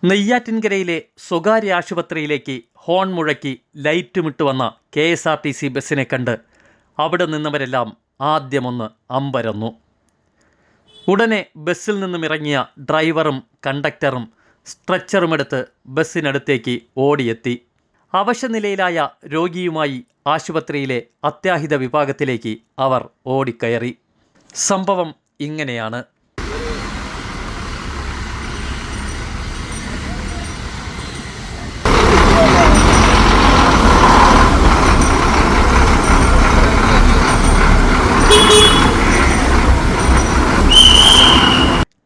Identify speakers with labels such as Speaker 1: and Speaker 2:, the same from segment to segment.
Speaker 1: നെയ്യാറ്റിൻകരയിലെ സ്വകാര്യ ആശുപത്രിയിലേക്ക് ഹോൺ മുഴക്കി ലൈറ്റുമിട്ട് വന്ന KSRTC ബസ്സിനെ കണ്ട് അവിടെ നിന്നവരെല്ലാം ആദ്യമൊന്ന് അമ്പരന്നു. ഉടനെ ബസ്സിൽ നിന്നും ഇറങ്ങിയ ഡ്രൈവറും കണ്ടക്ടറും സ്ട്രെച്ചറുമെടുത്ത് ബസ്സിനടുത്തേക്ക് ഓടിയെത്തി. അവശനിലയിലായ രോഗിയുമായി ആശുപത്രിയിലെ അത്യാഹിത വിഭാഗത്തിലേക്ക് അവർ ഓടിക്കയറി. സംഭവം ഇങ്ങനെയാണ്.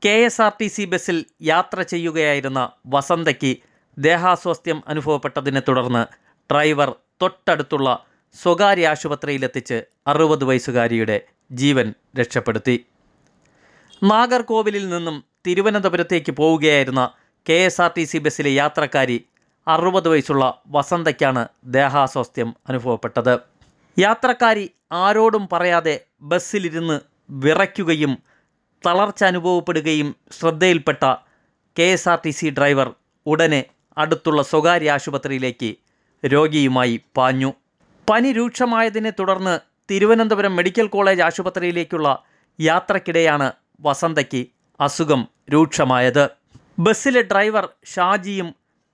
Speaker 1: KSRTC ബസ്സിൽ യാത്ര ചെയ്യുകയായിരുന്ന വസന്തയ്ക്ക് ദേഹാസ്വാസ്ഥ്യം അനുഭവപ്പെട്ടതിനെ തുടർന്ന് ഡ്രൈവർ തൊട്ടടുത്തുള്ള സ്വകാര്യ ആശുപത്രിയിലെത്തിച്ച് 60 വയസ്സുകാരിയുടെ ജീവൻ രക്ഷപ്പെടുത്തി. നാഗർകോവിലിൽ നിന്നും തിരുവനന്തപുരത്തേക്ക് പോവുകയായിരുന്ന KSRTC ബസ്സിലെ യാത്രക്കാരി 60 വയസ്സുള്ള വസന്തയ്ക്കാണ് ദേഹാസ്വാസ്ഥ്യം അനുഭവപ്പെട്ടത്. യാത്രക്കാരി ആരോടും പറയാതെ ബസ്സിലിരുന്ന് വിറയ്ക്കുകയും തളർച്ച അനുഭവപ്പെടുകയും ശ്രദ്ധയിൽപ്പെട്ട KSRTC ഡ്രൈവർ ഉടനെ അടുത്തുള്ള സ്വകാര്യ ആശുപത്രിയിലേക്ക് രോഗിയുമായി പാഞ്ഞു. പനി രൂക്ഷമായതിനെ തുടർന്ന് തിരുവനന്തപുരം മെഡിക്കൽ കോളേജ് ആശുപത്രിയിലേക്കുള്ള യാത്രക്കിടെയാണ് വസന്തയ്ക്ക് അസുഖം രൂക്ഷമായത്. ബസ്സിലെ ഡ്രൈവർ ഷാജിയും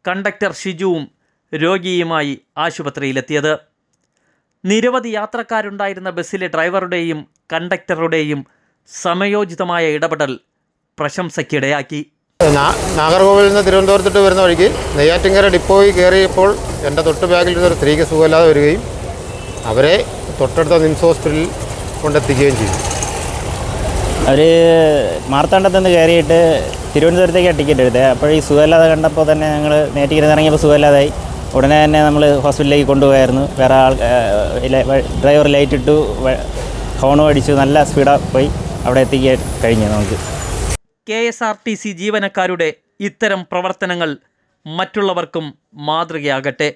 Speaker 1: കണ്ടക്ടർ ഷിജുവും രോഗിയുമായി ആശുപത്രിയിലെത്തിയത്. നിരവധി യാത്രക്കാരുണ്ടായിരുന്ന ബസ്സിലെ ഡ്രൈവറുടെയും കണ്ടക്ടറുടെയും സമയോചിതമായ ഇടപെടൽ പ്രശംസയ്ക്കിടയാക്കി.
Speaker 2: നാഗർകോവിലിൽ നിന്ന് തിരുവനന്തപുരത്തോട്ട് വരുന്ന വഴിക്ക് നെയ്യാറ്റിൻകര ഡിപ്പോയിൽ കയറിയപ്പോൾ എൻ്റെ തൊട്ട് ബാഗിലിരുന്നൊരു സ്ത്രീക്ക് സുഖമില്ലാതെ വരികയും അവരെ തൊട്ടടുത്ത നിംസ് ഹോസ്പിറ്റലിൽ കൊണ്ടെത്തിക്കുകയും ചെയ്തു.
Speaker 3: അവർ മാർത്താണ്ഡത്ത് നിന്ന് കയറിയിട്ട് തിരുവനന്തപുരത്തേക്കാണ് ടിക്കറ്റ് എടുത്തത്. അപ്പോൾ ഈ സുഖമില്ലാതെ കണ്ടപ്പോൾ തന്നെ ഞങ്ങൾ നെയ്യാറ്റിൻകര ഇറങ്ങിയപ്പോൾ സുഖമില്ലാതായി. ഉടനെ തന്നെ നമ്മൾ ഹോസ്പിറ്റലിലേക്ക് കൊണ്ടുപോയായിരുന്നു. വേറെ ഡ്രൈവർ ലൈറ്റ് ഇട്ടു, ഹോണും അടിച്ചു, നല്ല സ്പീഡാണ് പോയി അവിടെ എത്തിക്കാൻ കഴിഞ്ഞു നമുക്ക്.
Speaker 1: KSRTC ജീവനക്കാരുടെ ഇത്തരം പ്രവർത്തനങ്ങൾ മറ്റുള്ളവർക്കും മാതൃകയാകട്ടെ.